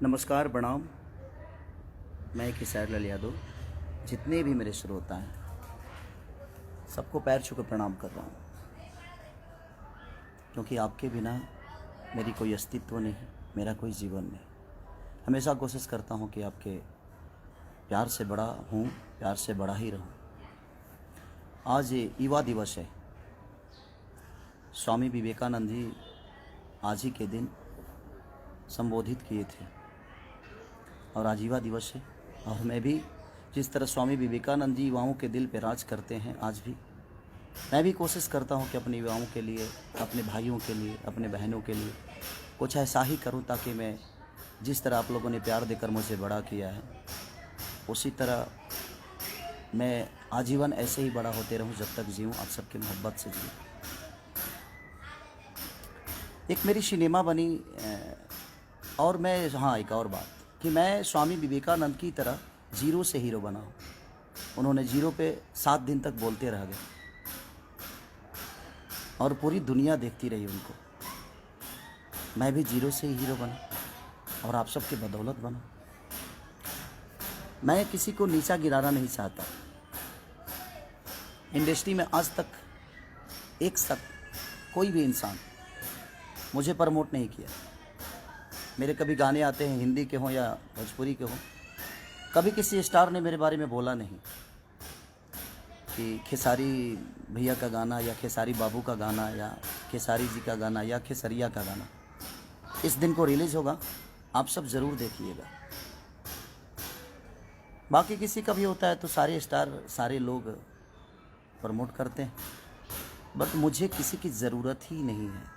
नमस्कार, प्रणाम। मैं किशोर लाल यादव। जितने भी मेरे श्रोता हैं सबको पैर छू कर प्रणाम कर रहा हूँ, क्योंकि आपके बिना मेरी कोई अस्तित्व नहीं, मेरा कोई जीवन नहीं। हमेशा कोशिश करता हूँ कि आपके प्यार से बड़ा हूँ, प्यार से बड़ा ही रहूँ। आज ये युवा दिवस है। स्वामी विवेकानंद जी आज ही के दिन संबोधित किए थे और आज युवा दिवस है। और मैं भी जिस तरह स्वामी विवेकानंद जी युवाओं के दिल पे राज करते हैं, आज भी मैं भी कोशिश करता हूं कि अपने युवाओं के लिए, अपने भाइयों के लिए, अपने बहनों के लिए कुछ ऐसा ही करूं, ताकि मैं जिस तरह आप लोगों ने प्यार देकर मुझे बड़ा किया है, उसी तरह मैं आजीवन ऐसे ही बड़ा होते रहूं, जब तक जीऊँ, आप सबकी मोहब्बत से जीऊँ। एक मेरी सिनेमा बनी और मैं एक और बात कि मैं स्वामी विवेकानंद की तरह जीरो से हीरो बना हूँ। उन्होंने जीरो पे 7 दिन तक बोलते रह गए और पूरी दुनिया देखती रही उनको। मैं भी जीरो से ही हीरो बना और आप सबके बदौलत बना। मैं किसी को नीचा गिराना नहीं चाहता। इंडस्ट्री में आज तक कोई भी इंसान मुझे प्रमोट नहीं किया। मेरे कभी गाने आते हैं, हिंदी के हों या भोजपुरी के हों, कभी किसी स्टार ने मेरे बारे में बोला नहीं कि खेसारी भैया का गाना या खेसारी बाबू का गाना या खेसारी जी का गाना या खेसरिया का गाना इस दिन को रिलीज़ होगा, आप सब ज़रूर देखिएगा। बाकी किसी का भी होता है तो सारे स्टार, सारे लोग प्रमोट करते हैं, बट मुझे किसी की ज़रूरत ही नहीं है।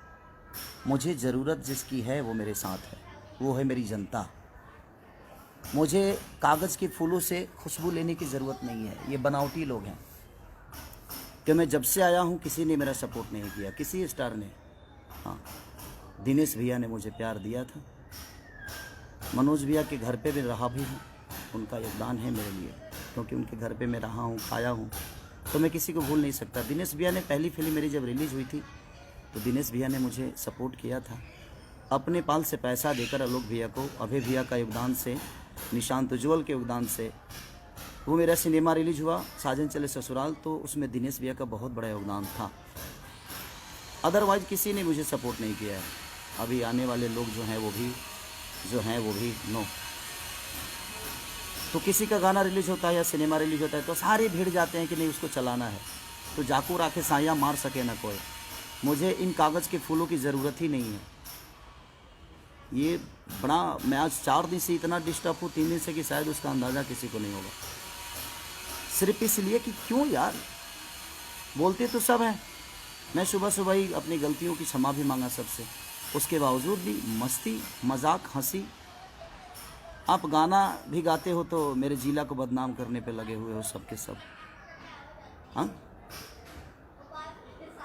मुझे ज़रूरत जिसकी है वो मेरे साथ है, वो है मेरी जनता। मुझे कागज़ के फूलों से खुशबू लेने की ज़रूरत नहीं है। ये बनावटी लोग हैं कि मैं जब से आया हूँ किसी ने मेरा सपोर्ट नहीं किया, किसी स्टार ने। हाँ, दिनेश भैया ने मुझे प्यार दिया था, मनोज भैया के घर पे भी रहा भी हूँ, उनका योगदान है मेरे लिए, क्योंकि उनके घर पे मैं रहा हूँ, खाया हूँ, तो मैं किसी को भूल नहीं सकता। दिनेश भैया ने पहली फिल्म मेरी जब रिलीज़ हुई थी तो दिनेश भैया ने मुझे सपोर्ट किया था, अपने पाल से पैसा देकर। आलोक भैया को, अभय भैया का योगदान से, निशांत उज्ज्वल के योगदान से वो मेरा सिनेमा रिलीज हुआ, साजन चले ससुराल, तो उसमें दिनेश भैया का बहुत बड़ा योगदान था। अदरवाइज किसी ने मुझे सपोर्ट नहीं किया है। अभी आने वाले लोग जो हैं वो भी नो। तो किसी का गाना रिलीज होता है या सिनेमा रिलीज होता है तो सारे भिड़ जाते हैं कि नहीं उसको चलाना है, तो जाकू राखे साया मार सके ना कोई। मुझे इन कागज़ के फूलों की ज़रूरत ही नहीं है। ये बड़ा, मैं आज 4 दिन से इतना डिस्टर्ब हूँ, 3 दिन से, कि शायद उसका अंदाज़ा किसी को नहीं होगा। सिर्फ इसलिए कि क्यों यार, बोलते तो सब हैं। मैं सुबह सुबह ही अपनी गलतियों की क्षमा भी मांगा सबसे, उसके बावजूद भी मस्ती, मजाक, हंसी। आप गाना भी गाते हो तो मेरे जिला को बदनाम करने पे लगे हुए हो सब के सब। हाँ,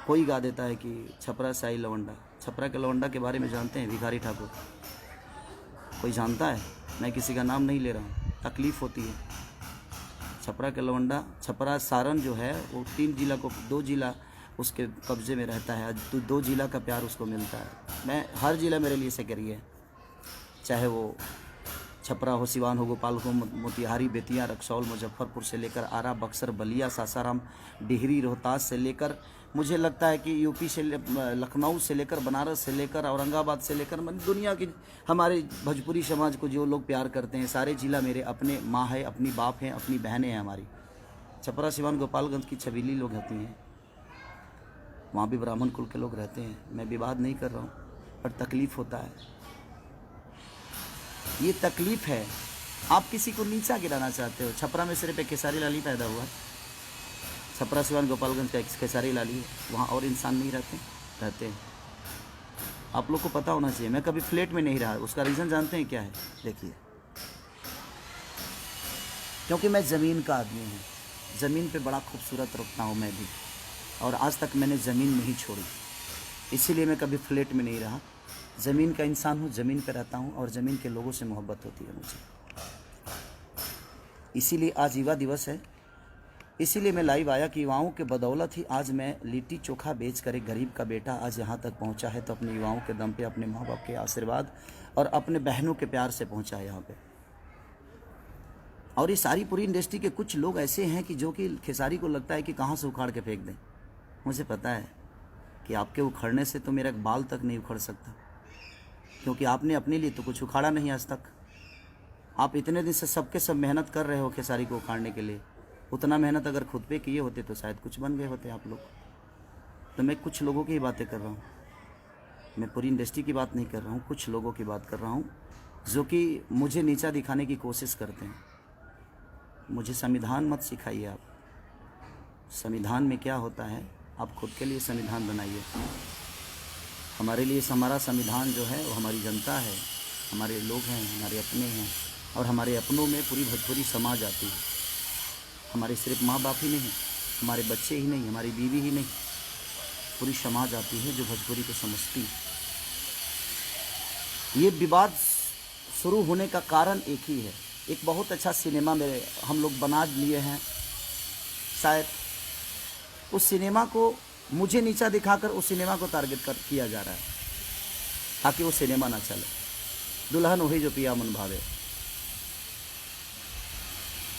कोई गा देता है कि छपरा साई लवंडा। छपरा के लवंडा के बारे में जानते हैं? भिखारी ठाकुर। कोई जानता है? मैं किसी का नाम नहीं ले रहा हूँ, तकलीफ़ होती है। छपरा के लवंडा, छपरा सारण जो है वो 2 जिला उसके कब्ज़े में रहता है। 2 जिला का प्यार उसको मिलता है। मैं हर जिला मेरे लिए सेक्रेटरी है, चाहे वो छपरा हो, सिवान हो, गोपाल हो, मोतिहारी, बेतिया, रक्सौल, मुजफ्फरपुर से लेकर आरा, बक्सर, बलिया, सासाराम, डिहरी, रोहतास से लेकर, मुझे लगता है कि यूपी से, लखनऊ से लेकर, बनारस से लेकर, औरंगाबाद से लेकर, दुनिया की हमारे भोजपुरी समाज को जो लोग प्यार करते हैं, सारे ज़िला मेरे अपने माँ है, अपनी बाप हैं, अपनी बहनें हैं हमारी। छपरा, सिवान, गोपालगंज की छबीली लोग होती हैं, वहाँ भी ब्राह्मण कुल के लोग रहते हैं। मैं विवाद नहीं कर रहा हूँ, पर तकलीफ़ होता है। ये तकलीफ़ है। आप किसी को नीचा गिराना चाहते हो। छपरा में सिर्फ एक खेसारी लाल ही पैदा हुआ है। छपरा, सिवान, गोपालगंज का एक खेसारी लाल ही है, वहाँ और इंसान नहीं रहते हैं। आप लोग को पता होना चाहिए। मैं कभी फ्लैट में नहीं रहा, उसका रीज़न जानते हैं क्या है? देखिए, क्योंकि मैं ज़मीन का आदमी हूँ। ज़मीन पे बड़ा खूबसूरत रखता हूँ मैं भी, और आज तक मैंने ज़मीन नहीं छोड़ी, इसीलिए मैं कभी फ्लैट में नहीं रहा। ज़मीन का इंसान हूँ, ज़मीन पे रहता हूँ, और ज़मीन के लोगों से मोहब्बत होती है मुझे। इसीलिए आज युवा दिवस है। इसीलिए मैं लाइव आया कि युवाओं के बदौलत ही आज मैं लिट्टी चोखा बेच कर एक गरीब का बेटा आज यहाँ तक पहुँचा है। तो अपने युवाओं के दम पे, अपने माँ बाप के आशीर्वाद और अपने बहनों के प्यार से पहुँचा है यहाँ पे। और ये सारी पूरी इंडस्ट्री के कुछ लोग ऐसे हैं कि जो कि खेसारी को लगता है कि कहाँ से उखाड़ के फेंक दें। मुझे पता है कि आपके उखड़ने से तो मेरा बाल तक नहीं उखड़ सकता, क्योंकि आपने अपने लिए तो कुछ उखाड़ा नहीं आज तक। आप इतने दिन से सबके सब मेहनत कर रहे हो खेसारी को उखाड़ने के लिए। उतना मेहनत अगर खुद पे किए होते तो शायद कुछ बन गए होते आप लोग। तो मैं कुछ लोगों की बातें कर रहा हूँ, मैं पूरी इंडस्ट्री की बात नहीं कर रहा हूँ, कुछ लोगों की बात कर रहा हूँ जो कि मुझे नीचा दिखाने की कोशिश करते हैं। मुझे संविधान मत सिखाइए आप। संविधान में क्या होता है, आप खुद के लिए संविधान बनाइए। हमारे लिए हमारा संविधान जो है वो हमारी जनता है, हमारे लोग हैं, हमारे अपने हैं। और हमारे अपनों में पूरी भोजपुरी समाज आती है। हमारे सिर्फ माँ बाप ही नहीं, हमारे बच्चे ही नहीं, हमारी बीवी ही नहीं, पूरी समाज आती है जो भोजपुरी को समझती है। ये विवाद शुरू होने का कारण एक ही है। एक बहुत अच्छा सिनेमा मेरे हम लोग बना लिए हैं, शायद उस सिनेमा को मुझे नीचा दिखाकर उस सिनेमा को टारगेट किया जा रहा है ताकि वो सिनेमा ना चले। दुल्हन वही जो पिया मन भावे।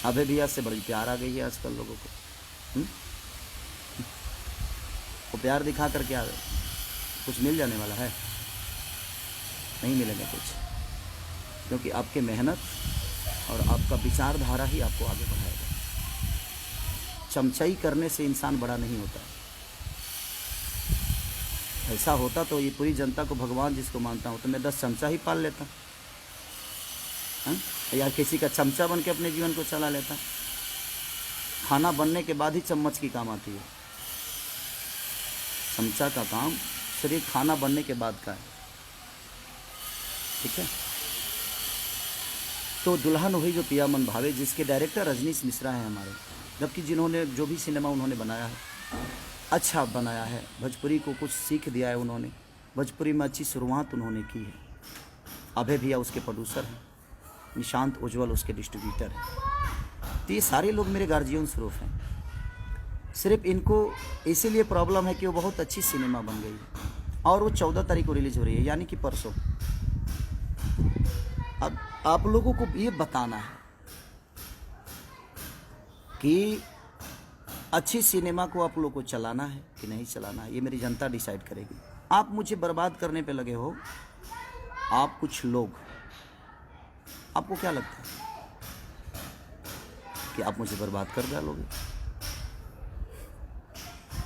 अभय भैया से बड़ी प्यार आ गई है आजकल लोगों को। वो प्यार दिखाकर क्या कुछ मिल जाने वाला है? नहीं मिलेगा कुछ, क्योंकि आपके मेहनत और आपका विचारधारा ही आपको आगे बढ़ाएगा। चमचाई करने से इंसान बड़ा नहीं होता। ऐसा होता तो ये पूरी जनता को भगवान जिसको मानता हूँ तो मैं 10 चमचा ही पाल लेता, या किसी का चमचा बन के अपने जीवन को चला लेता। खाना बनने के बाद ही चम्मच की काम आती है। चमचा का काम सिर्फ खाना बनने के बाद का है, ठीक है। तो दुल्हन वही जो पिया मन भावे, जिसके डायरेक्टर रजनीश मिश्रा हैं हमारे, जबकि जिन्होंने जो भी सिनेमा उन्होंने बनाया है अच्छा बनाया है। भोजपुरी को कुछ सीख दिया है उन्होंने, भोजपुरी में अच्छी शुरुआत उन्होंने की है। अभय भैया उसके प्रोड्यूसर हैं, निशांत उज्ज्वल उसके डिस्ट्रीब्यूटर हैं। तो ये सारे लोग मेरे गार्जियन स्वरूप हैं। सिर्फ इनको इसीलिए प्रॉब्लम है कि वो बहुत अच्छी सिनेमा बन गई है और वो 14 तारीख को रिलीज हो रही है, यानी कि परसों। अब आप लोगों को ये बताना है कि अच्छी सिनेमा को आप लोगों को चलाना है कि नहीं चलाना है, ये मेरी जनता डिसाइड करेगी। आप मुझे बर्बाद करने पे लगे हो। आप कुछ लोग, आपको क्या लगता है कि आप मुझे बर्बाद कर डालोगे?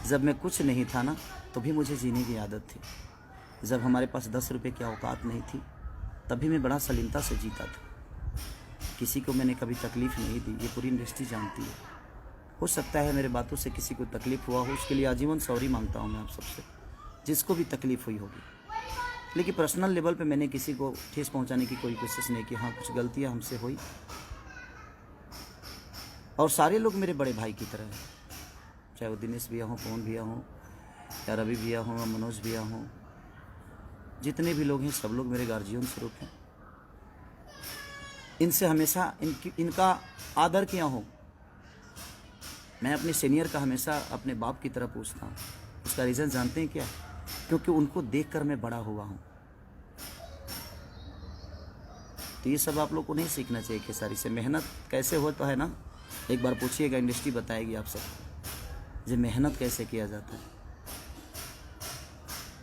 जब मैं कुछ नहीं था ना, तो भी मुझे जीने की आदत थी। जब हमारे पास 10 रुपए की औकात नहीं थी, तभी मैं बड़ा सलीमता से जीता था। किसी को मैंने कभी तकलीफ़ नहीं दी, ये पूरी इंडस्ट्री जानती है। हो सकता है मेरे बातों से किसी को तकलीफ़ हुआ हो, उसके लिए आजीवन सॉरी मांगता हूँ मैं आप सबसे, जिसको भी तकलीफ़ हुई होगी। लेकिन पर्सनल लेवल पे मैंने किसी को ठेस पहुंचाने की कोई कोशिश नहीं की। हाँ, कुछ गलतियां हमसे हुई, और सारे लोग मेरे बड़े भाई की तरह हैं, चाहे वो दिनेश भैया हों, पवन भैया हों, या रवि भैया हों, या मनोज भैया हों। जितने भी लोग हैं सब लोग मेरे गार्जियन स्वरूप हैं। इनसे हमेशा इनका आदर किया हो। मैं अपने सीनियर का हमेशा अपने बाप की तरह पूछता हूँ। उसका रीज़न जानते हैं क्या? क्योंकि उनको देखकर मैं बड़ा हुआ हूँ। तो ये सब आप लोग को नहीं सीखना चाहिए खेसारी से। मेहनत कैसे हो तो है ना, एक बार पूछिएगा, इंडस्ट्री बताएगी आप सबको जो मेहनत कैसे किया जाता है।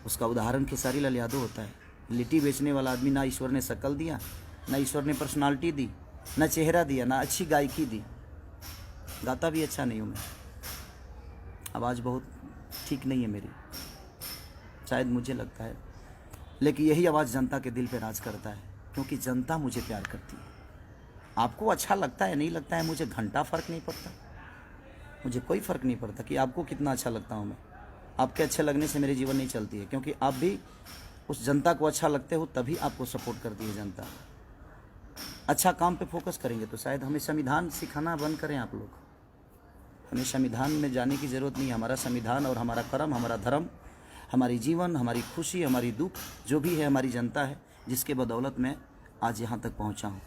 उसका उदाहरण खेसारी लाल यादव होता है। लिट्टी बेचने वाला आदमी, ना ईश्वर ने शक्ल दिया, ना ईश्वर ने पर्सनालिटी दी, ना चेहरा दिया, ना अच्छी गायकी दी। गाता भी अच्छा नहीं हूँ मैं, आवाज़ बहुत ठीक नहीं है मेरी, शायद मुझे लगता है। लेकिन यही आवाज़ जनता के दिल पे राज करता है, क्योंकि जनता मुझे प्यार करती है। आपको अच्छा लगता है नहीं लगता है, मुझे घंटा फ़र्क नहीं पड़ता। मुझे कोई फ़र्क नहीं पड़ता कि आपको कितना अच्छा लगता हूँ मैं। आपके अच्छे लगने से मेरी जीवन नहीं चलती है, क्योंकि आप भी उस जनता को अच्छा लगते हो, तभी आपको सपोर्ट करती है जनता। अच्छा काम पे फोकस करेंगे तो शायद हमें संविधान सिखाना बंद करें आप लोग। हमें संविधान में जाने की ज़रूरत नहीं है। हमारा संविधान और हमारा कर्म, हमारा धर्म, हमारी जीवन, हमारी खुशी, हमारी दुख, जो भी है हमारी जनता है, जिसके बदौलत मैं आज यहाँ तक पहुँचा हूँ।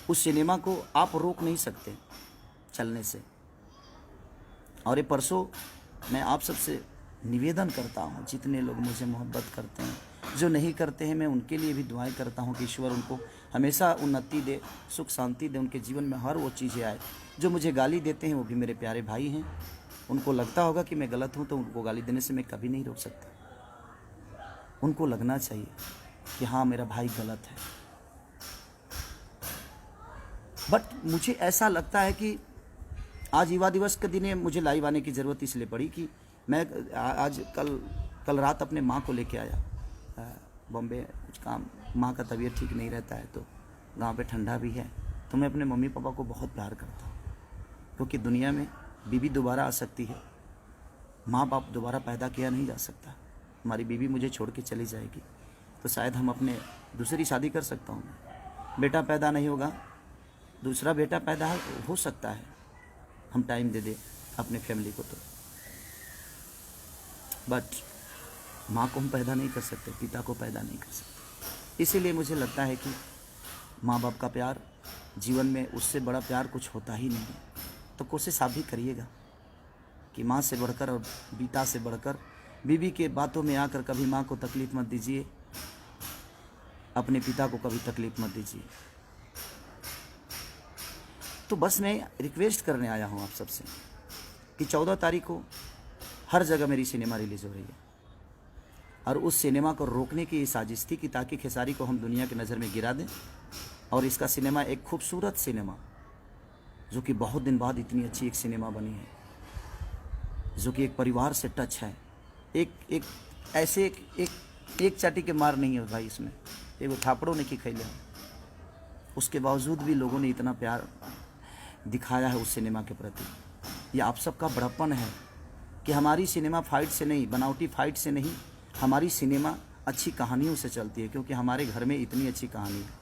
उस सिनेमा को आप रोक नहीं सकते चलने से। और ये परसों मैं आप सबसे निवेदन करता हूँ, जितने लोग मुझे मोहब्बत करते हैं, जो नहीं करते हैं, मैं उनके लिए भी दुआएं करता हूँ कि ईश्वर उनको हमेशा उन्नति दे, सुख शांति दे, उनके जीवन में हर वो चीज़ें आए। जो मुझे गाली देते हैं वो भी मेरे प्यारे भाई हैं, उनको लगता होगा कि मैं गलत हूँ, तो उनको गाली देने से मैं कभी नहीं रोक सकता। उनको लगना चाहिए कि हाँ मेरा भाई गलत है। बट मुझे ऐसा लगता है कि आज युवा दिवस के दिन मुझे लाइव आने की ज़रूरत इसलिए पड़ी कि मैं आज कल रात अपने माँ को लेके आया बॉम्बे, कुछ काम, माँ का तबीयत ठीक नहीं रहता है, तो गांव पे ठंडा भी है। तो मैं अपने मम्मी पापा को बहुत प्यार करता हूँ, क्योंकि दुनिया में बीवी दोबारा आ सकती है, माँ बाप दोबारा पैदा किया नहीं जा सकता। हमारी बीवी मुझे छोड़ के चली जाएगी तो शायद हम अपने दूसरी शादी कर सकता हूँ, बेटा पैदा नहीं होगा, दूसरा बेटा पैदा हो सकता है, हम टाइम दे दे अपने फैमिली को। तो बट माँ को हम पैदा नहीं कर सकते, पिता को पैदा नहीं कर सकते। इसीलिए मुझे लगता है कि माँ बाप का प्यार जीवन में, उससे बड़ा प्यार कुछ होता ही नहीं है। तो कोशिश आप भी करिएगा कि माँ से बढ़कर और पिता से बढ़कर बीवी के बातों में आकर कभी माँ को तकलीफ़ मत दीजिए, अपने पिता को कभी तकलीफ़ मत दीजिए। तो बस मैं रिक्वेस्ट करने आया हूँ आप सबसे कि 14 तारीख को हर जगह मेरी सिनेमा रिलीज़ हो रही है, और उस सिनेमा को रोकने की साजिश थी कि ताकि खेसारी को हम दुनिया की नज़र में गिरा दें। और इसका सिनेमा एक खूबसूरत सिनेमा, जो कि बहुत दिन बाद इतनी अच्छी एक सिनेमा बनी है, जो कि एक परिवार से टच है। एक ऐसे एक चाटी के मार नहीं है भाई इसमें, एक थापड़ों ने की खैले, उसके बावजूद भी लोगों ने इतना प्यार दिखाया है उस सिनेमा के प्रति। ये आप सबका बड़प्पन है कि हमारी सिनेमा फाइट से नहीं, बनावटी फाइट से नहीं, हमारी सिनेमा अच्छी कहानियों से चलती है, क्योंकि हमारे घर में इतनी अच्छी कहानी है।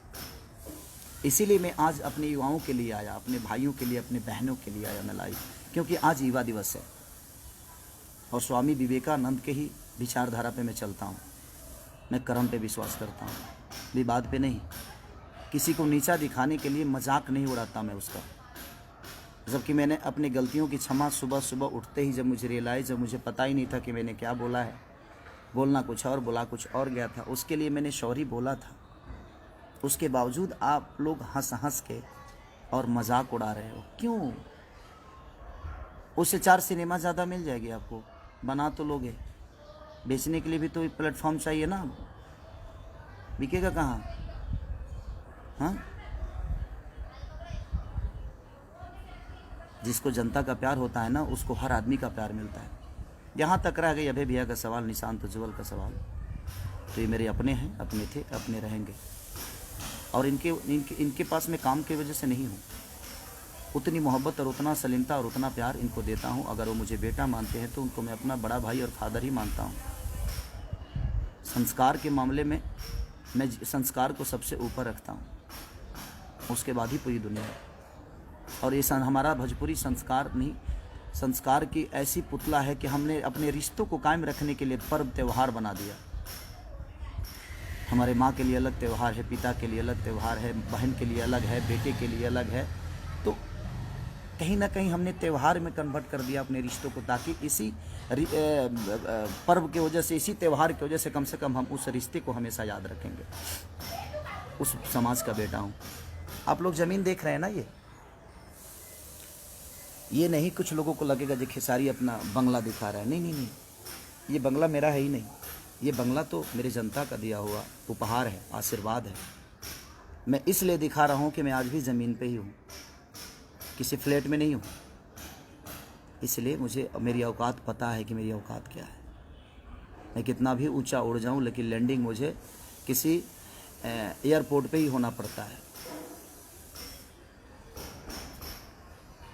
इसीलिए मैं आज अपने युवाओं के लिए आया, अपने भाइयों के लिए, अपने बहनों के लिए आया मैं लाइव, क्योंकि आज युवा दिवस है और स्वामी विवेकानंद के ही विचारधारा पे मैं चलता हूँ। मैं कर्म पे विश्वास करता हूँ, विवाद पे नहीं। किसी को नीचा दिखाने के लिए मजाक नहीं उड़ाता मैं उसका। जबकि मैंने अपनी गलतियों की क्षमा सुबह सुबह उठते ही, जब मुझे रियलाइज़, जब मुझे पता ही नहीं था कि मैंने क्या बोला है, बोलना कुछ और, बोला कुछ और गया था, उसके लिए मैंने सॉरी बोला था। उसके बावजूद आप लोग हंस हंस के और मजाक उड़ा रहे हो, क्यों? उससे 4 सिनेमा ज़्यादा मिल जाएगी आपको, बना तो लोगे, बेचने के लिए भी तो प्लेटफॉर्म चाहिए ना, बिकेगा कहाँ? हाँ, जिसको जनता का प्यार होता है ना, उसको हर आदमी का प्यार मिलता है। यहाँ तक रह गई अभय भैया का सवाल, निशांत उज्ज्वल का सवाल, तो ये मेरे अपने हैं, अपने थे, अपने रहेंगे। और इनके पास मैं काम की वजह से नहीं हूँ, उतनी मोहब्बत और उतना सलीमता और उतना प्यार इनको देता हूँ। अगर वो मुझे बेटा मानते हैं तो उनको मैं अपना बड़ा भाई और फादर ही मानता हूँ। संस्कार के मामले में मैं संस्कार को सबसे ऊपर रखता हूँ, उसके बाद ही पूरी दुनिया। और ये हमारा भोजपुरी संस्कार नहीं, संस्कार की ऐसी पुतला है कि हमने अपने रिश्तों को कायम रखने के लिए पर्व त्यौहार बना दिया। हमारे माँ के लिए अलग त्यौहार है, पिता के लिए अलग त्यौहार है, बहन के लिए अलग है, बेटे के लिए अलग है। तो कहीं ना कहीं हमने त्यौहार में कन्वर्ट कर दिया अपने रिश्तों को, ताकि इसी पर्व की वजह से, इसी त्यौहार की वजह से कम हम उस रिश्ते को हमेशा याद रखेंगे। उस समाज का बेटा हूँ। आप लोग ज़मीन देख रहे हैं ना, ये नहीं कुछ लोगों को लगेगा जो खेसारी अपना बंगला दिखा रहा है। नहीं नहीं नहीं, ये बंगला मेरा है ही नहीं, ये बंगला तो मेरे जनता का दिया हुआ उपहार है, आशीर्वाद है। मैं इसलिए दिखा रहा हूँ कि मैं आज भी ज़मीन पे ही हूँ, किसी फ्लैट में नहीं हूँ। इसलिए मुझे मेरी औकात पता है कि मेरी औकात क्या है। मैं कितना भी ऊंचा उड़ जाऊँ, लेकिन लैंडिंग मुझे किसी एयरपोर्ट पे ही होना पड़ता है।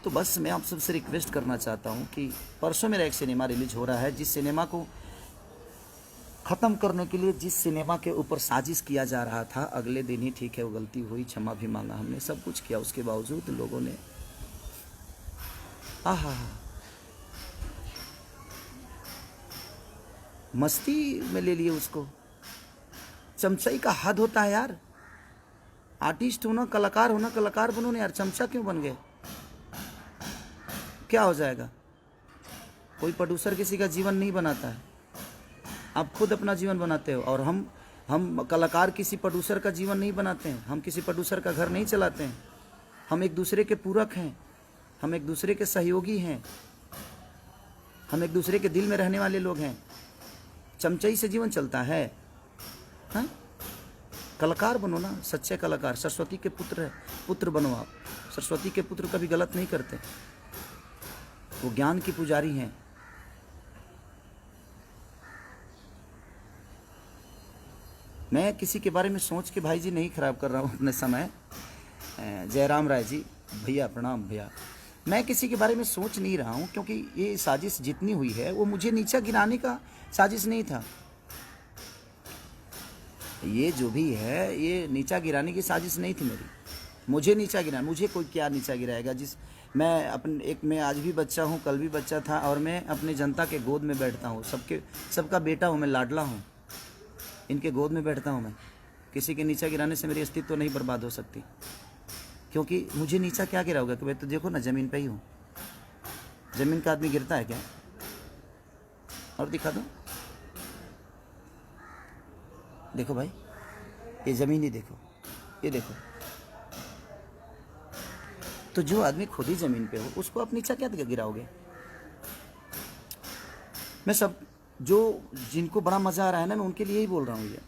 तो बस मैं आप सबसे रिक्वेस्ट करना चाहता हूँ कि परसों मेरा एक सिनेमा रिलीज हो रहा है, जिस सिनेमा को ख़त्म करने के लिए, जिस सिनेमा के ऊपर साजिश किया जा रहा था, अगले दिन ही, ठीक है वो गलती हुई, क्षमा भी मांगा हमने, सब कुछ किया, उसके बावजूद लोगों ने मस्ती में ले लिए उसको। चमचाई का हद होता है यार। आर्टिस्ट होना, कलाकार होना, कलाकार बनो ना यार, चमचा क्यों बन गए? क्या हो जाएगा? कोई प्रोड्यूसर किसी का जीवन नहीं बनाता है, आप खुद अपना जीवन बनाते हो। और हम कलाकार किसी प्रोड्यूसर का जीवन नहीं बनाते हैं, हम किसी प्रोड्यूसर का घर नहीं चलाते हैं। हम एक दूसरे के पूरक हैं, हम एक दूसरे के सहयोगी हैं, हम एक दूसरे के दिल में रहने वाले लोग हैं। चमचाई से जीवन चलता है? हाँ, कलाकार बनो ना, सच्चे कलाकार। सरस्वती के पुत्र बनो आप। सरस्वती के पुत्र कभी गलत नहीं करते, वो ज्ञान की पुजारी हैं। मैं किसी के बारे में सोच के भाई जी नहीं खराब कर रहा हूँ अपने समय। जयराम राय जी, भैया प्रणाम भैया। मैं किसी के बारे में सोच नहीं रहा हूँ, क्योंकि ये साजिश जितनी हुई है वो मुझे नीचा गिराने का साजिश नहीं था। ये जो भी है ये नीचा गिराने की साजिश नहीं थी मेरी। मुझे नीचा गिरा, मुझे कोई क्या नीचा गिराएगा? मैं आज भी बच्चा हूँ, कल भी बच्चा था, और मैं अपने जनता के गोद में बैठता हूँ। सबका बेटा हूँ मैं, लाडला हूँ, इनके गोद में बैठता हूँ मैं। किसी के नीचा गिराने से मेरी अस्तित्व तो नहीं बर्बाद हो सकती, क्योंकि मुझे नीचा क्या गिराओगे? कि भाई तो देखो ना, ज़मीन पे ही हूँ। ज़मीन का आदमी गिरता है क्या? और दिखा दो, देखो भाई, ये ज़मीन ही देखो, ये देखो। तो जो आदमी खुद ही ज़मीन पे हो उसको आप नीचा क्या गिराओगे? मैं सब जिनको बड़ा मज़ा आ रहा है ना, मैं उनके लिए ही बोल रहा हूँ ये।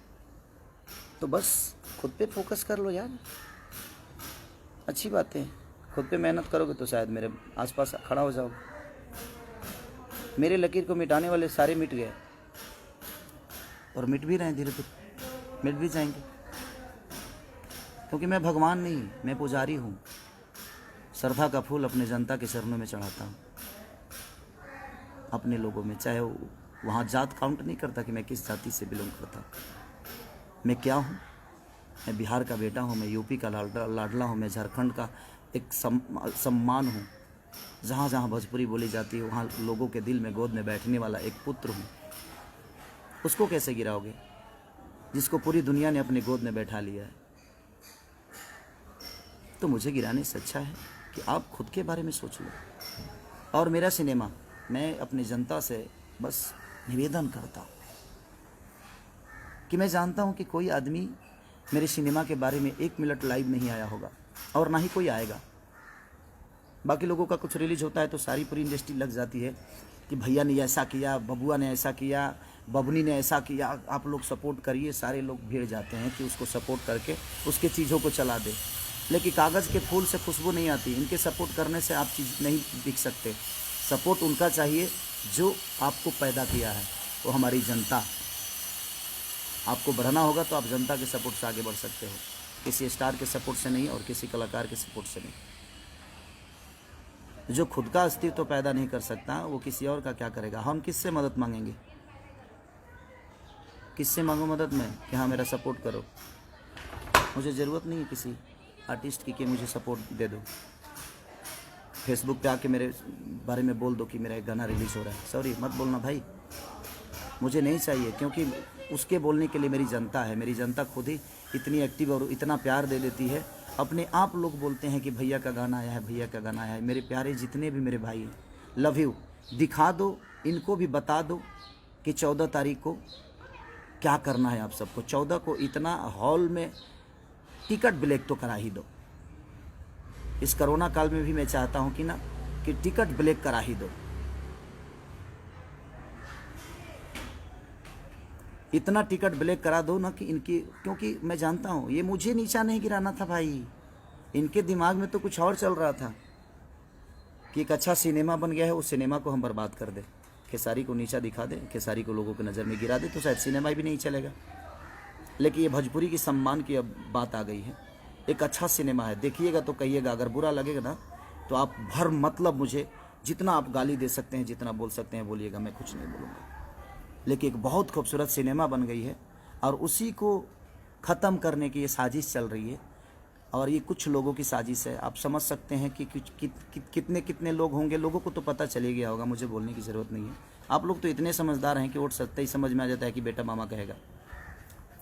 तो बस खुद पे फोकस कर लो यार, अच्छी बात है। खुद पे मेहनत करोगे तो शायद मेरे आसपास खड़ा हो जाओगे। मेरे लकीर को मिटाने वाले सारे मिट गए, और मिट भी रहे हैं, धीरे धीरे मिट भी जाएंगे। क्योंकि मैं भगवान नहीं, मैं पुजारी हूँ। श्रद्धा का फूल अपने जनता के चरणों में चढ़ाता हूँ, अपने लोगों में। चाहे वहाँ जात काउंट नहीं करता कि मैं किस जाति से बिलोंग करता हूँ। मैं क्या हूँ? मैं बिहार का बेटा हूँ, मैं यूपी का लाडला हूँ, मैं झारखंड का एक सम्मान हूँ। जहाँ जहाँ भोजपुरी बोली जाती है वहाँ लोगों के दिल में गोद में बैठने वाला एक पुत्र हूँ। उसको कैसे गिराओगे जिसको पूरी दुनिया ने अपने गोद में बैठा लिया है? तो मुझे गिराने से अच्छा है कि आप खुद के बारे में सोच लो। और मेरा सिनेमा, मैं अपनी जनता से बस निवेदन करता हूँ कि मैं जानता हूँ कि कोई आदमी मेरे सिनेमा के बारे में 1 मिनट लाइव नहीं आया होगा, और ना ही कोई आएगा। बाकी लोगों का कुछ रिलीज होता है तो सारी पूरी इंडस्ट्री लग जाती है कि भैया ने ऐसा किया, बबुआ ने ऐसा किया, बबनी ने ऐसा किया, आप लोग सपोर्ट करिए। सारे लोग भीड़ जाते हैं कि उसको सपोर्ट करके उसके चीज़ों को चला दे। लेकिन कागज़ के फूल से खुशबू नहीं आती। इनके सपोर्ट करने से आप चीज़ नहीं दिख सकते। सपोर्ट उनका चाहिए जो आपको पैदा किया है, वो हमारी जनता। आपको बढ़ना होगा तो आप जनता के सपोर्ट से आगे बढ़ सकते हो, किसी स्टार के सपोर्ट से नहीं और किसी कलाकार के सपोर्ट से नहीं। जो खुद का अस्तित्व तो पैदा नहीं कर सकता वो किसी और का क्या करेगा? हम किससे मदद मांगेंगे? किससे मांगो मदद मैं कि हाँ मेरा सपोर्ट करो? मुझे ज़रूरत नहीं है किसी आर्टिस्ट की कि मुझे सपोर्ट दे दो। फेसबुक पे आके मेरे बारे में बोल दो कि मेरा एक गाना रिलीज़ हो रहा है। सॉरी, मत बोलना भाई, मुझे नहीं चाहिए। क्योंकि उसके बोलने के लिए मेरी जनता है। मेरी जनता खुद ही इतनी एक्टिव और इतना प्यार दे देती है। अपने आप लोग बोलते हैं कि भैया का गाना आया है, भैया का गाना आया है। मेरे प्यारे जितने भी मेरे भाई हैं, लव यू। दिखा दो, इनको भी बता दो कि 14 तारीख को क्या करना है आप सबको। 14 को इतना हॉल में टिकट ब्लैक तो करा ही दो। इस कोरोना काल में भी मैं चाहता हूँ कि टिकट ब्लैक करा ही दो। इतना टिकट ब्लैक करा दो ना कि इनकी, क्योंकि मैं जानता हूँ ये मुझे नीचा नहीं गिराना था भाई। इनके दिमाग में तो कुछ और चल रहा था कि एक अच्छा सिनेमा बन गया है, उस सिनेमा को हम बर्बाद कर दें, खेसारी को नीचा दिखा दें, खेसारी को लोगों की नज़र में गिरा दे, तो शायद सिनेमा भी नहीं चलेगा। लेकिन ये भोजपुरी की सम्मान की अब बात आ गई है। एक अच्छा सिनेमा है, देखिएगा तो कहिएगा। अगर बुरा लगेगा ना तो आप भर मतलब मुझे जितना आप गाली दे सकते हैं, जितना बोल सकते हैं बोलिएगा, मैं कुछ नहीं बोलूँगा। लेकिन एक बहुत खूबसूरत सिनेमा बन गई है और उसी को ख़त्म करने की ये साजिश चल रही है। और ये कुछ लोगों की साजिश है। आप समझ सकते हैं कि कितने लोग होंगे। लोगों को तो पता चले गया होगा, मुझे बोलने की ज़रूरत नहीं है। आप लोग तो इतने समझदार हैं कि वोट सत्ता ही समझ में आ जाता है कि बेटा मामा कहेगा,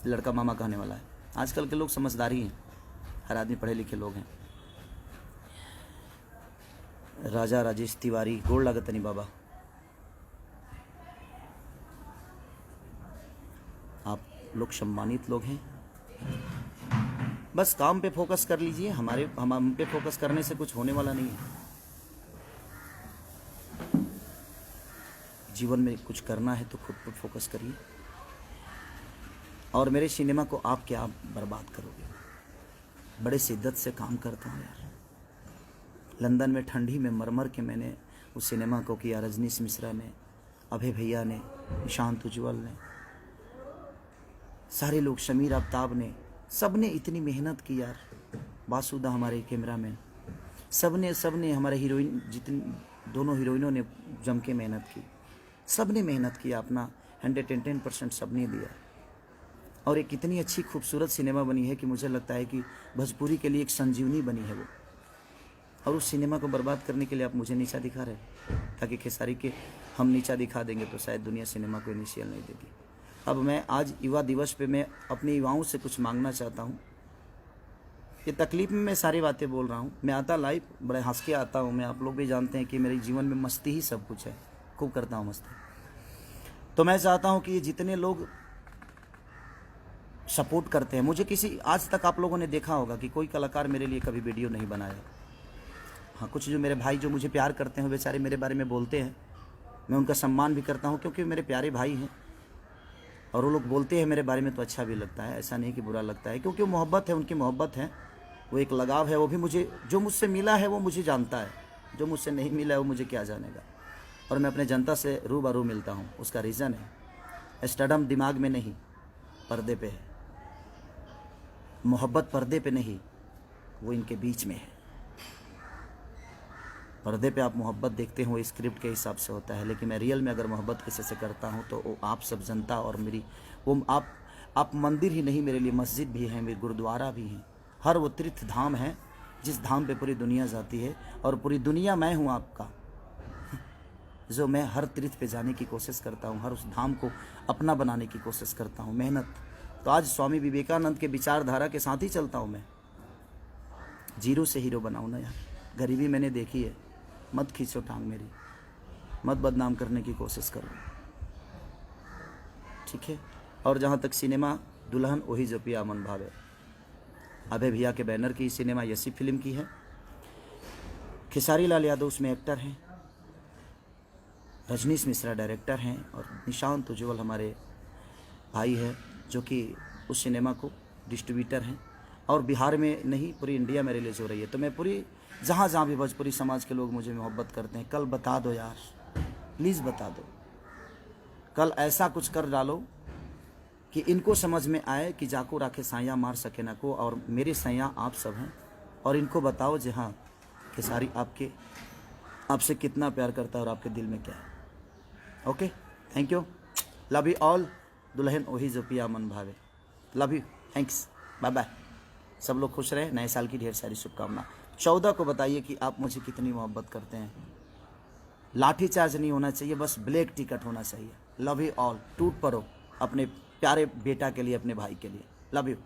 लड़का मामा कहने वाला है। आजकल के लोग समझदारी हैं। हर आदमी पढ़े लिखे लोग हैं। राजा राजेश तिवारी, गोड़ लागतनी बाबा, आप लोग सम्मानित लोग हैं। बस काम पे फोकस कर लीजिए, हम पे फोकस करने से कुछ होने वाला नहीं है। जीवन में कुछ करना है तो खुद पर फोकस करिए। और मेरे सिनेमा को आप क्या बर्बाद करोगे? बड़े शिद्दत से काम करता हूँ यार। लंदन में ठंडी में मर के मैंने उस सिनेमा को किया। रजनीश मिश्रा ने, अभय भैया ने, निशांत उज्ज्वल ने, सारे लोग, शमीर आफ्ताब ने, सब ने इतनी मेहनत की यार। वासुदा हमारे कैमरामैन, सब ने हमारे हीरोइन, जितनी दोनों हीरोइनों ने जम के मेहनत की। सब ने मेहनत किया, अपना 110% सब ने दिया। और एक इतनी अच्छी खूबसूरत सिनेमा बनी है कि मुझे लगता है कि भोजपुरी के लिए एक संजीवनी बनी है वो। और उस सिनेमा को बर्बाद करने के लिए आप मुझे नीचा दिखा रहे हैं, ताकि खेसारी के हम नीचा दिखा देंगे तो शायद दुनिया सिनेमा को इनिशियल नहीं देगी। अब मैं आज युवा दिवस पे मैं अपने युवाओं से कुछ मांगना चाहता हूँ। ये तकलीफ में मैं सारी बातें बोल रहा हूँ। मैं आता लाइव बड़े हंस के आता हूँ। मैं, आप लोग भी जानते हैं कि मेरे जीवन में मस्ती ही सब कुछ है, खूब करता हूँ मस्ती। तो मैं चाहता हूँ कि ये जितने लोग सपोर्ट करते हैं मुझे, किसी आज तक आप लोगों ने देखा होगा कि कोई कलाकार मेरे लिए कभी वीडियो नहीं बनाया। हाँ, कुछ जो मेरे भाई जो मुझे प्यार करते हैं बेचारे मेरे बारे में बोलते हैं, मैं उनका सम्मान भी करता हूँ क्योंकि मेरे प्यारे भाई हैं। और वो लोग बोलते हैं मेरे बारे में तो अच्छा भी लगता है, ऐसा नहीं कि बुरा लगता है, क्योंकि वो मोहब्बत है, उनकी मोहब्बत है, वो एक लगाव है। वो भी मुझे, जो मुझसे मिला है वो मुझे जानता है, जो मुझसे नहीं मिला है वो मुझे क्या जानेगा। और मैं अपने जनता से रूबरू मिलता हूँ। उसका रीज़न है, स्टडम दिमाग में नहीं, पर्दे पे है। मोहब्बत पर्दे पे नहीं, वो इनके बीच में है। पर्दे पे आप मोहब्बत देखते हो, स्क्रिप्ट के हिसाब से होता है, लेकिन मैं रियल में अगर मोहब्बत किसी से करता हूँ तो वो आप सब जनता और मेरी, वो आप मंदिर ही नहीं, मेरे लिए मस्जिद भी है, मेरे गुरुद्वारा भी है। हर वो तीर्थ धाम है जिस धाम पे पूरी दुनिया जाती है, और पूरी दुनिया मैं हूँ आपका, जो मैं हर तीर्थ पे जाने की कोशिश करता हूँ, हर उस धाम को अपना बनाने की कोशिश करता हूँ। मेहनत तो आज स्वामी विवेकानंद के विचारधारा के साथ ही चलता हूँ मैं। जीरो से हीरो बनाऊँ ना यार। गरीबी मैंने देखी है, मत खींचो टांग मेरी, मत बदनाम करने की कोशिश करो, ठीक है। और जहाँ तक सिनेमा, दुल्हन वही जो पिया मन भावे, अभय भैया के बैनर की सिनेमा यसी फिल्म की है। खेसारी लाल यादव उसमें एक्टर हैं, रजनीश मिश्रा डायरेक्टर हैं, और निशांत उज्ज्वल हमारे भाई हैं जो कि उस सिनेमा को डिस्ट्रीब्यूटर हैं। और बिहार में नहीं, पूरी इंडिया में रिलीज हो रही है। तो मैं पूरी, जहाँ जहाँ भी भोजपुरी समाज के लोग मुझे मोहब्बत करते हैं, कल बता दो यार, प्लीज़ बता दो। कल ऐसा कुछ कर डालो कि इनको समझ में आए कि जाको राखे साया मार सके ना को, और मेरे सैया आप सब हैं। और इनको बताओ जी हाँ, खेसारी आपसे कितना प्यार करता है और आपके दिल में क्या है। Okay, thank you, love you all. दुल्हन वही जो पिया मन भावे, love you, thanks, bye bye. सब लोग खुश रहे, नए साल की ढेर सारी शुभकामना। 14 को बताइए कि आप मुझे कितनी मोहब्बत करते हैं। लाठी चार्ज नहीं होना चाहिए, बस ब्लैक टिकट होना चाहिए। Love you all. टूट पड़ो अपने प्यारे बेटा के लिए, अपने भाई के लिए। Love you.